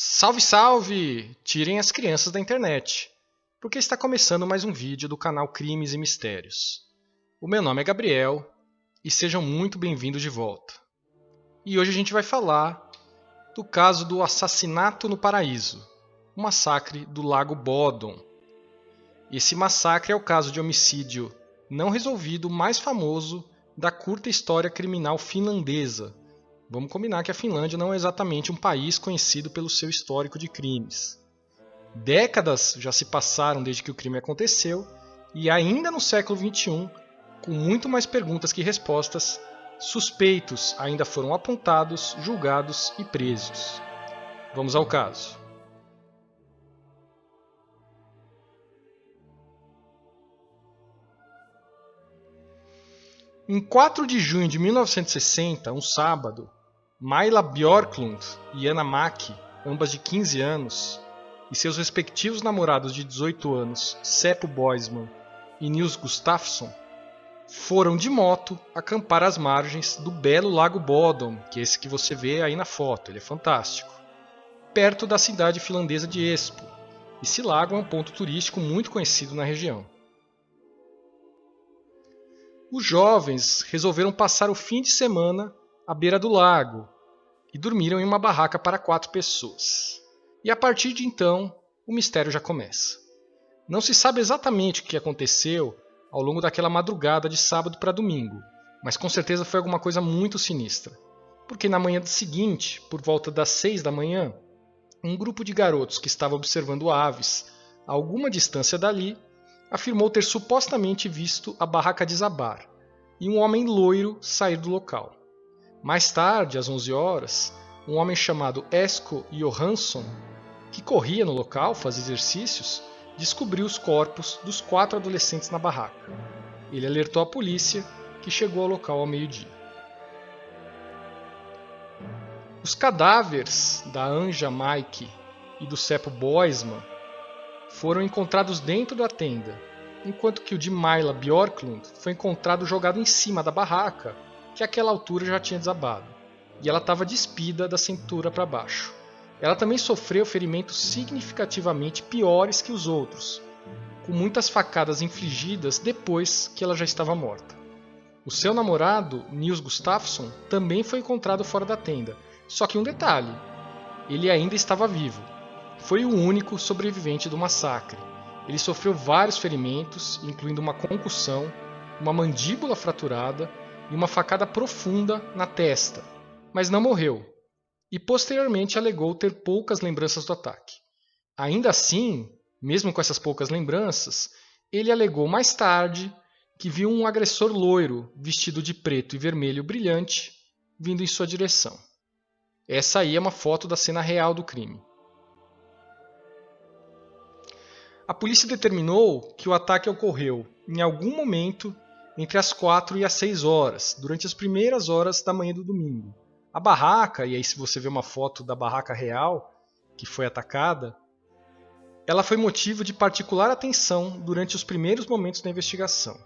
Salve, salve! Tirem as crianças da internet, porque está começando mais um vídeo do canal Crimes e Mistérios. O meu nome é Gabriel e sejam muito bem-vindos de volta. E hoje a gente vai falar do caso do assassinato no paraíso, o massacre do Lago Bodom. Esse massacre é o caso de homicídio não resolvido mais famoso da curta história criminal finlandesa. Vamos combinar que a Finlândia não é exatamente um país conhecido pelo seu histórico de crimes. Décadas já se passaram desde que o crime aconteceu e ainda no século XXI, com muito mais perguntas que respostas, suspeitos ainda foram apontados, julgados e presos. Vamos ao caso. Em 4 de junho de 1960, um sábado, Maila Bjorklund e Anna Mack, ambas de 15 anos, e seus respectivos namorados de 18 anos, Seppo Boisman e Nils Gustafsson, foram de moto acampar às margens do belo Lago Bodom, que é esse que você vê aí na foto, ele é fantástico, perto da cidade finlandesa de Espoo. Esse lago é um ponto turístico muito conhecido na região. Os jovens resolveram passar o fim de semana à beira do lago e dormiram em uma barraca para 4 pessoas. E a partir de então, o mistério já começa. Não se sabe exatamente o que aconteceu ao longo daquela madrugada de sábado para domingo, mas com certeza foi alguma coisa muito sinistra. Porque na manhã seguinte, por volta das 6 da manhã, um grupo de garotos que estava observando aves a alguma distância dali afirmou ter supostamente visto a barraca desabar e um homem loiro sair do local. Mais tarde, às 11 horas, um homem chamado Esko Johansson, que corria no local, fazia exercícios, descobriu os corpos dos 4 adolescentes na barraca. Ele alertou a polícia, que chegou ao local ao meio-dia. Os cadáveres da Anja Maik e do Seppo Boisman foram encontrados dentro da tenda, enquanto que o de Maila Bjorklund foi encontrado jogado em cima da barraca, que àquela altura já tinha desabado, e ela estava despida da cintura para baixo. Ela também sofreu ferimentos significativamente piores que os outros, com muitas facadas infligidas depois que ela já estava morta. O seu namorado, Nils Gustafsson, também foi encontrado fora da tenda, só que um detalhe, ele ainda estava vivo. Foi o único sobrevivente do massacre. Ele sofreu vários ferimentos, incluindo uma concussão, uma mandíbula fraturada e uma facada profunda na testa, mas não morreu, e posteriormente alegou ter poucas lembranças do ataque. Ainda assim, mesmo com essas poucas lembranças, ele alegou mais tarde que viu um agressor loiro, vestido de preto e vermelho brilhante, vindo em sua direção. Essa aí é uma foto da cena real do crime. A polícia determinou que o ataque ocorreu em algum momento entre as 4 e as 6 horas, durante as primeiras horas da manhã do domingo. A barraca, e aí se você vê uma foto da barraca real, que foi atacada, ela foi motivo de particular atenção durante os primeiros momentos da investigação.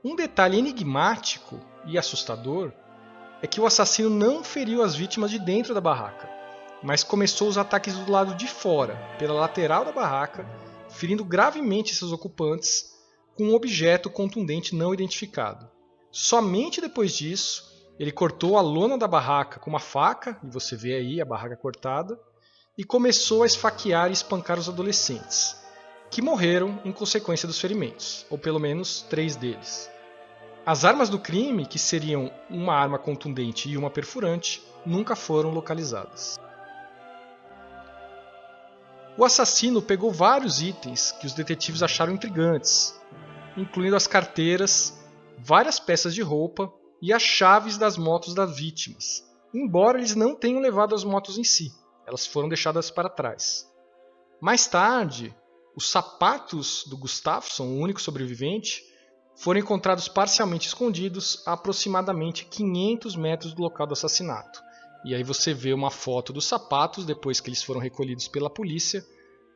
Um detalhe enigmático e assustador é que o assassino não feriu as vítimas de dentro da barraca, mas começou os ataques do lado de fora, pela lateral da barraca, ferindo gravemente seus ocupantes com um objeto contundente não identificado. Somente depois disso, ele cortou a lona da barraca com uma faca, e você vê aí a barraca cortada, e começou a esfaquear e espancar os adolescentes, que morreram em consequência dos ferimentos, ou pelo menos 3 deles. As armas do crime, que seriam uma arma contundente e uma perfurante, nunca foram localizadas. O assassino pegou vários itens que os detetives acharam intrigantes, incluindo as carteiras, várias peças de roupa e as chaves das motos das vítimas, embora eles não tenham levado as motos em si, elas foram deixadas para trás. Mais tarde, os sapatos do Gustafsson, o único sobrevivente, foram encontrados parcialmente escondidos a aproximadamente 500 metros do local do assassinato. E aí você vê uma foto dos sapatos depois que eles foram recolhidos pela polícia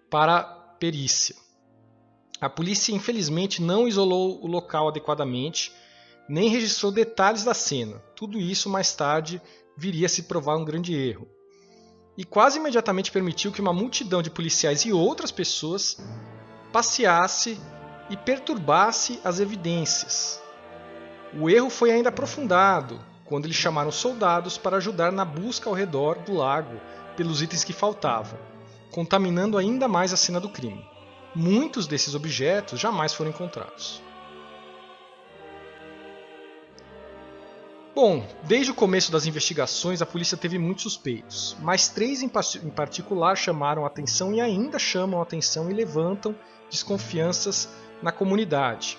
para perícia. A polícia infelizmente não isolou o local adequadamente, nem registrou detalhes da cena. Tudo isso mais tarde viria a se provar um grande erro. e quase imediatamente permitiu que uma multidão de policiais e outras pessoas passeasse e perturbasse as evidências. O erro foi ainda aprofundado quando eles chamaram soldados para ajudar na busca ao redor do lago pelos itens que faltavam, contaminando ainda mais a cena do crime. Muitos desses objetos jamais foram encontrados. Bom, desde o começo das investigações a polícia teve muitos suspeitos, mas 3 em particular chamaram a atenção e ainda chamam a atenção e levantam desconfianças na comunidade.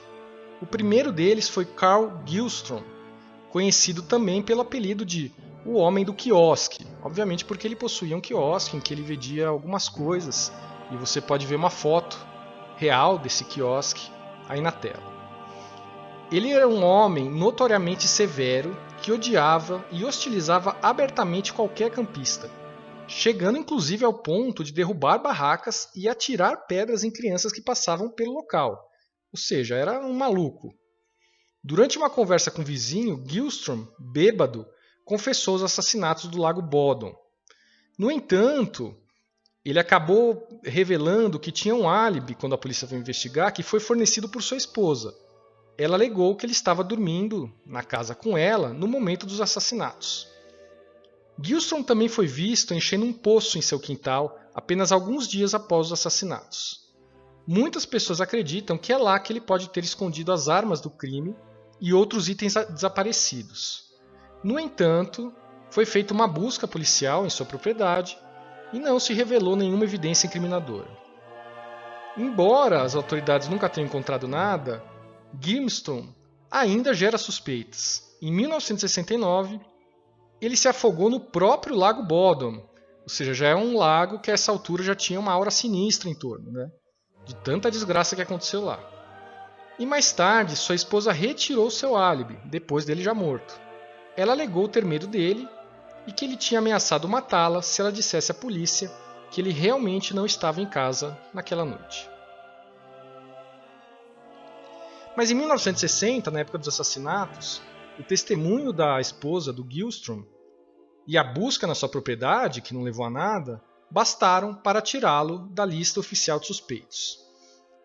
O primeiro deles foi Carl Gyllström, conhecido também pelo apelido de o Homem do Quiosque, obviamente porque ele possuía um quiosque em que ele vendia algumas coisas, e você pode ver uma foto real desse quiosque aí na tela. Ele era um homem notoriamente severo que odiava e hostilizava abertamente qualquer campista, chegando inclusive ao ponto de derrubar barracas e atirar pedras em crianças que passavam pelo local. Ou seja, era um maluco. Durante uma conversa com o vizinho, Gyllström, bêbado, confessou os assassinatos do Lago Bodom. No entanto, ele acabou revelando que tinha um álibi quando a polícia foi investigar, que foi fornecido por sua esposa. Ela alegou que ele estava dormindo na casa com ela no momento dos assassinatos. Gyllström também foi visto enchendo um poço em seu quintal apenas alguns dias após os assassinatos. Muitas pessoas acreditam que é lá que ele pode ter escondido as armas do crime e outros itens desaparecidos. No entanto, foi feita uma busca policial em sua propriedade e não se revelou nenhuma evidência incriminadora. Embora as autoridades nunca tenham encontrado nada, Gyllström ainda gera suspeitas. Em 1969, ele se afogou no próprio Lago Bodom, ou seja, já é um lago que a essa altura já tinha uma aura sinistra em torno, né? De tanta desgraça que aconteceu lá. E mais tarde, sua esposa retirou seu álibi, depois dele já morto. Ela alegou ter medo dele e que ele tinha ameaçado matá-la se ela dissesse à polícia que ele realmente não estava em casa naquela noite. Mas em 1960, na época dos assassinatos, o testemunho da esposa do Gyllström e a busca na sua propriedade, que não levou a nada, bastaram para tirá-lo da lista oficial de suspeitos.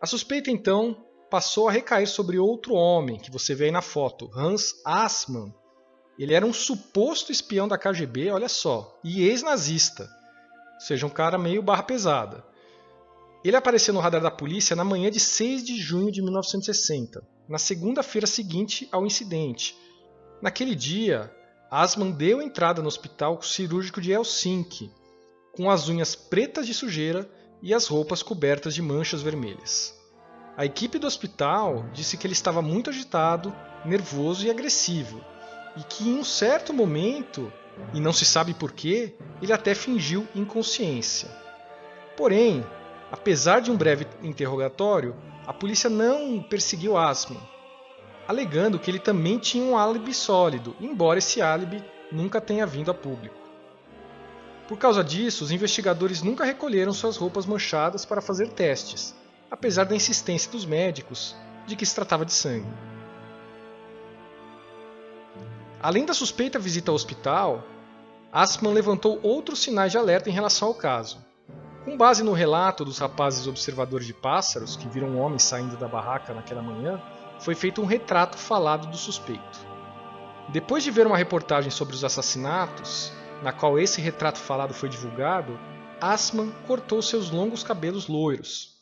A suspeita, então, passou a recair sobre outro homem, que você vê aí na foto, Hans Assmann. Ele era um suposto espião da KGB, olha só, e ex-nazista, ou seja, um cara meio barra pesada. Ele apareceu no radar da polícia na manhã de 6 de junho de 1960, na segunda-feira seguinte ao incidente. Naquele dia, Assmann deu entrada no hospital cirúrgico de Helsinki, com as unhas pretas de sujeira e as roupas cobertas de manchas vermelhas. A equipe do hospital disse que ele estava muito agitado, nervoso e agressivo, e que em um certo momento, e não se sabe porquê, ele até fingiu inconsciência. Porém, apesar de um breve interrogatório, a polícia não perseguiu Assmann, alegando que ele também tinha um álibi sólido, embora esse álibi nunca tenha vindo a público. Por causa disso, os investigadores nunca recolheram suas roupas manchadas para fazer testes, apesar da insistência dos médicos de que se tratava de sangue. Além da suspeita visita ao hospital, Assmann levantou outros sinais de alerta em relação ao caso. Com base no relato dos rapazes observadores de pássaros, que viram um homem saindo da barraca naquela manhã, foi feito um retrato falado do suspeito. Depois de ver uma reportagem sobre os assassinatos, na qual esse retrato falado foi divulgado, Assmann cortou seus longos cabelos loiros.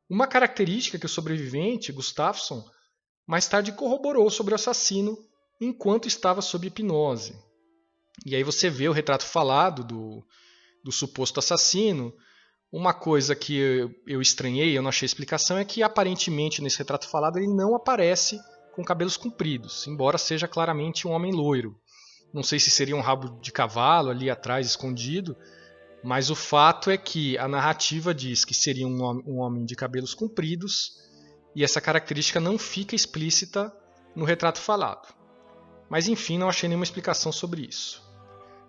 Uma característica que o sobrevivente, Gustafsson, mais tarde corroborou sobre o assassino enquanto estava sob hipnose. E aí você vê o retrato falado do suposto assassino. Uma coisa que eu estranhei, eu não achei explicação, é que aparentemente nesse retrato falado ele não aparece com cabelos compridos, embora seja claramente um homem loiro. Não sei se seria um rabo de cavalo ali atrás escondido, mas o fato é que a narrativa diz que seria um homem de cabelos compridos e essa característica não fica explícita no retrato falado. Mas enfim, não achei nenhuma explicação sobre isso.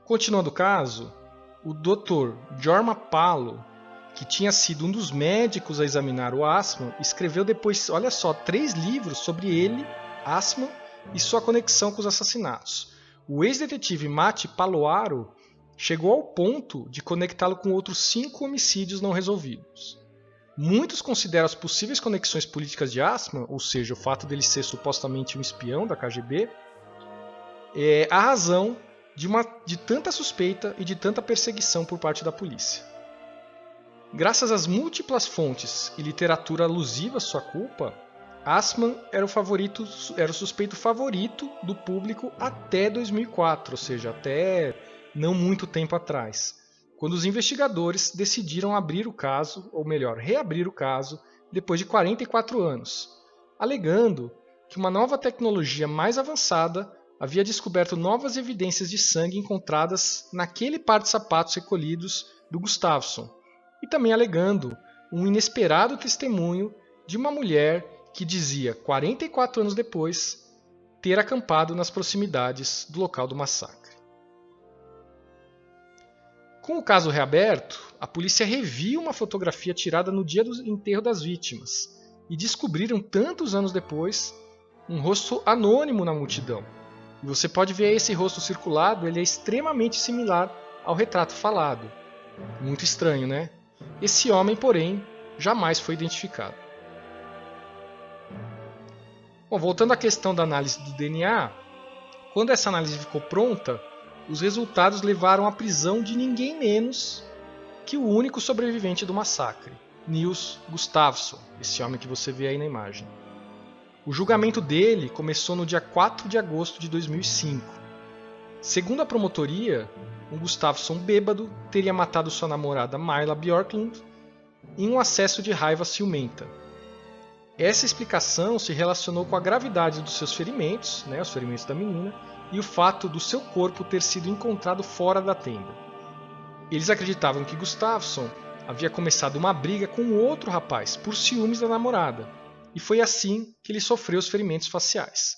Continuando o caso, o Dr. Jorma Palo, que tinha sido um dos médicos a examinar o Assmann, escreveu depois, olha só, 3 livros sobre ele, Assmann, e sua conexão com os assassinatos. O ex-detetive Matti Paloaro chegou ao ponto de conectá-lo com outros 5 homicídios não resolvidos. Muitos consideram as possíveis conexões políticas de Assmann, ou seja, o fato dele ser supostamente um espião da KGB, a razão de tanta suspeita e de tanta perseguição por parte da polícia. Graças às múltiplas fontes e literatura alusiva à sua culpa, Assmann era o suspeito favorito do público até 2004, ou seja, até não muito tempo atrás, quando os investigadores decidiram abrir o caso, ou melhor, reabrir o caso, depois de 44 anos, alegando que uma nova tecnologia mais avançada havia descoberto novas evidências de sangue encontradas naquele par de sapatos recolhidos do Gustafsson, e também alegando um inesperado testemunho de uma mulher que dizia, 44 anos depois, ter acampado nas proximidades do local do massacre. Com o caso reaberto, a polícia reviu uma fotografia tirada no dia do enterro das vítimas e descobriram, tantos anos depois, um rosto anônimo na multidão. E você pode ver esse rosto circulado, ele é extremamente similar ao retrato falado. Muito estranho, né? Esse homem, porém, jamais foi identificado. Bom, voltando à questão da análise do DNA, quando essa análise ficou pronta, os resultados levaram à prisão de ninguém menos que o único sobrevivente do massacre, Nils Gustafsson, esse homem que você vê aí na imagem. O julgamento dele começou no dia 4 de agosto de 2005. Segundo a promotoria, o Gustafsson bêbado teria matado sua namorada Maila Bjorklund em um acesso de raiva ciumenta. Essa explicação se relacionou com a gravidade dos seus ferimentos, os ferimentos da menina, e o fato do seu corpo ter sido encontrado fora da tenda. Eles acreditavam que Gustafsson havia começado uma briga com outro rapaz por ciúmes da namorada, e foi assim que ele sofreu os ferimentos faciais.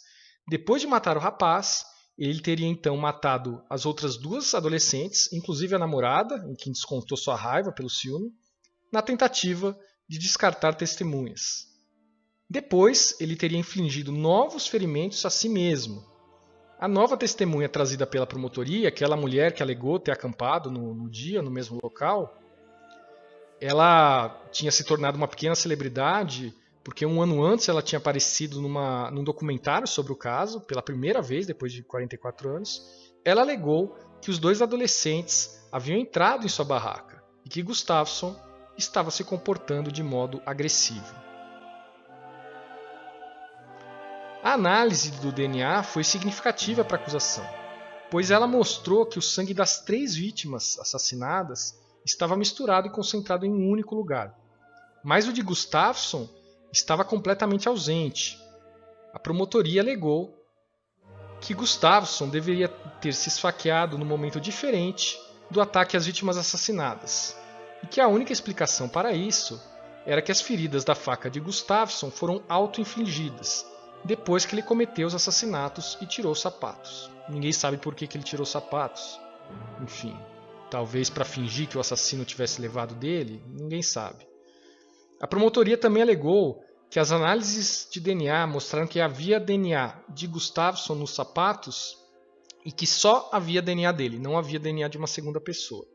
Depois de matar o rapaz, ele teria então matado as outras 2 adolescentes, inclusive a namorada, em quem descontou sua raiva pelo ciúme, na tentativa de descartar testemunhas. Depois, ele teria infligido novos ferimentos a si mesmo. A nova testemunha trazida pela promotoria, aquela mulher que alegou ter acampado no dia, no mesmo local, ela tinha se tornado uma pequena celebridade, porque um ano antes ela tinha aparecido num documentário sobre o caso, pela primeira vez, depois de 44 anos. Ela alegou que os 2 adolescentes haviam entrado em sua barraca e que Gustafsson estava se comportando de modo agressivo. A análise do DNA foi significativa para a acusação, pois ela mostrou que o sangue das 3 vítimas assassinadas estava misturado e concentrado em um único lugar, mas o de Gustafsson estava completamente ausente. A promotoria alegou que Gustafsson deveria ter se esfaqueado num momento diferente do ataque às vítimas assassinadas, e que a única explicação para isso era que as feridas da faca de Gustafsson foram auto-infligidas, depois que ele cometeu os assassinatos e tirou os sapatos. Ninguém sabe por que ele tirou os sapatos. Enfim, talvez para fingir que o assassino tivesse levado dele, ninguém sabe. A promotoria também alegou que as análises de DNA mostraram que havia DNA de Gustafsson nos sapatos e que só havia DNA dele, não havia DNA de uma segunda pessoa.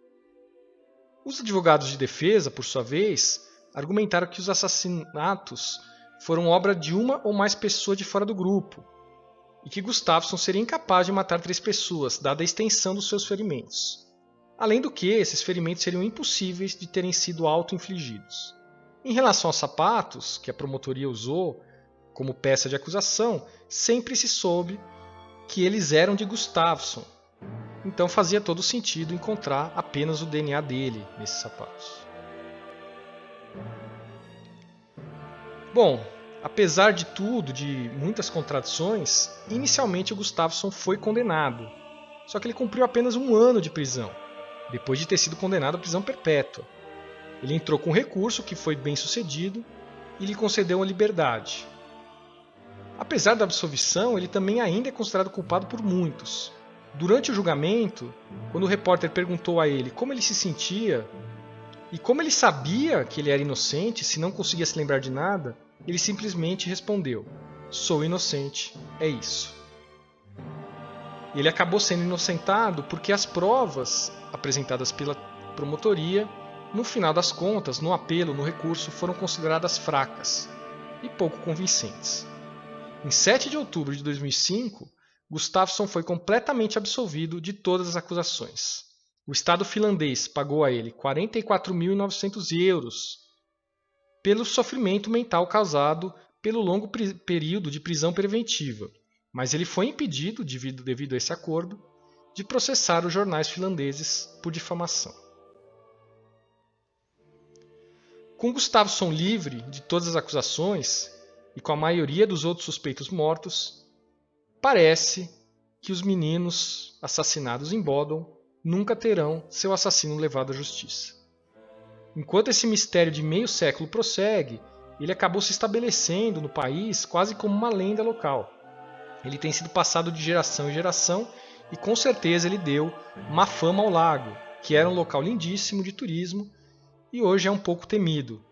Os advogados de defesa, por sua vez, argumentaram que os assassinatos foram obra de uma ou mais pessoas de fora do grupo, e que Gustafsson seria incapaz de matar 3 pessoas, dada a extensão dos seus ferimentos. Além do que, esses ferimentos seriam impossíveis de terem sido auto-infligidos. Em relação aos sapatos, que a promotoria usou como peça de acusação, sempre se soube que eles eram de Gustafsson. Então fazia todo sentido encontrar apenas o DNA dele nesses sapatos. Bom, apesar de tudo, de muitas contradições, inicialmente o Gustafsson foi condenado. Só que ele cumpriu apenas 1 ano de prisão, depois de ter sido condenado à prisão perpétua. Ele entrou com recurso que foi bem sucedido e lhe concedeu a liberdade. Apesar da absolvição, ele também ainda é considerado culpado por muitos. Durante o julgamento, quando o repórter perguntou a ele como ele se sentia e como ele sabia que ele era inocente se não conseguia se lembrar de nada, ele simplesmente respondeu: "Sou inocente, é isso." Ele acabou sendo inocentado porque as provas apresentadas pela promotoria, no final das contas, no apelo, no recurso, foram consideradas fracas e pouco convincentes. Em 7 de outubro de 2005, Gustafsson foi completamente absolvido de todas as acusações. O Estado finlandês pagou a ele 44.900 euros pelo sofrimento mental causado pelo longo período de prisão preventiva, mas ele foi impedido, devido a esse acordo, de processar os jornais finlandeses por difamação. Com Gustafsson livre de todas as acusações e com a maioria dos outros suspeitos mortos, parece que os meninos assassinados em Bodom nunca terão seu assassino levado à justiça. Enquanto esse mistério de meio século prossegue, ele acabou se estabelecendo no país quase como uma lenda local. Ele tem sido passado de geração em geração e com certeza ele deu uma fama ao lago, que era um local lindíssimo de turismo e hoje é um pouco temido.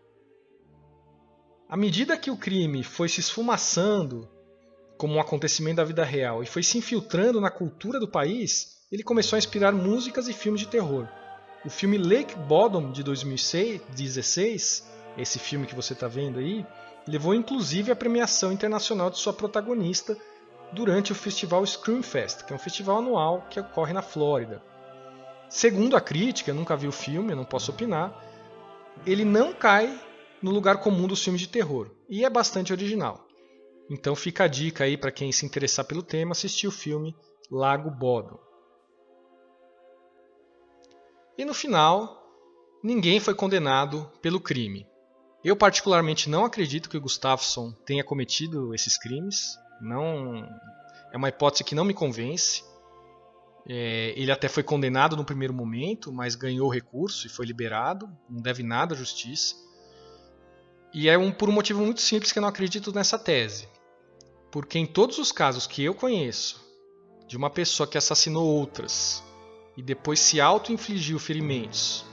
À medida que o crime foi se esfumaçando como um acontecimento da vida real e foi se infiltrando na cultura do país, ele começou a inspirar músicas e filmes de terror. O filme Lake Bodom, de 2016, esse filme que você está vendo aí, levou inclusive à premiação internacional de sua protagonista durante o festival Screamfest, que é um festival anual que ocorre na Flórida. Segundo a crítica, eu nunca vi o filme, eu não posso opinar, ele não cai no lugar comum dos filmes de terror e é bastante original. Então fica a dica aí para quem se interessar pelo tema, assistir o filme Lago Bodom. E no final, ninguém foi condenado pelo crime. Eu particularmente não acredito que o Gustafsson tenha cometido esses crimes. Não, é uma hipótese que não me convence. Ele até foi condenado no primeiro momento, mas ganhou o recurso e foi liberado. Não deve nada à justiça. E é por um motivo muito simples que eu não acredito nessa tese. Porque em todos os casos que eu conheço de uma pessoa que assassinou outras e depois se auto-infligiu ferimentos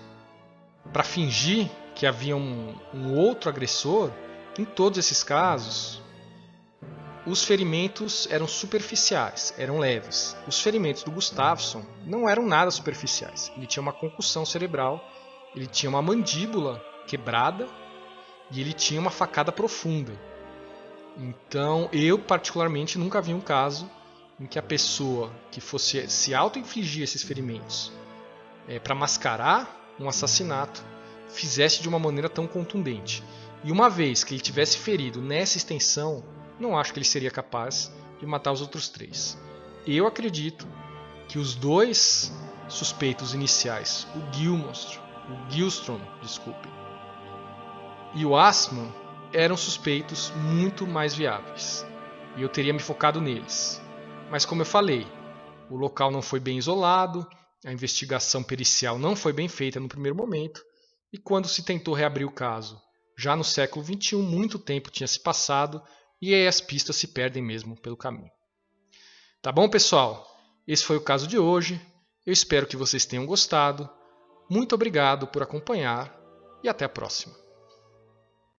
para fingir que havia um outro agressor, em todos esses casos, os ferimentos eram superficiais, eram leves. Os ferimentos do Gustafsson não eram nada superficiais. Ele tinha uma concussão cerebral, ele tinha uma mandíbula quebrada e ele tinha uma facada profunda. Então, eu particularmente nunca vi um caso em que a pessoa que fosse se auto-infligir esses ferimentos para mascarar um assassinato fizesse de uma maneira tão contundente. E uma vez que ele tivesse ferido nessa extensão, não acho que ele seria capaz de matar os outros 3. Eu acredito que os 2 suspeitos iniciais, o Gillström, e o Assmann, eram suspeitos muito mais viáveis. E eu teria me focado neles. Mas como eu falei, o local não foi bem isolado, a investigação pericial não foi bem feita no primeiro momento, e quando se tentou reabrir o caso, já no século XXI, muito tempo tinha se passado, e aí as pistas se perdem mesmo pelo caminho. Tá bom, pessoal? Esse foi o caso de hoje. Eu espero que vocês tenham gostado. Muito obrigado por acompanhar e até a próxima.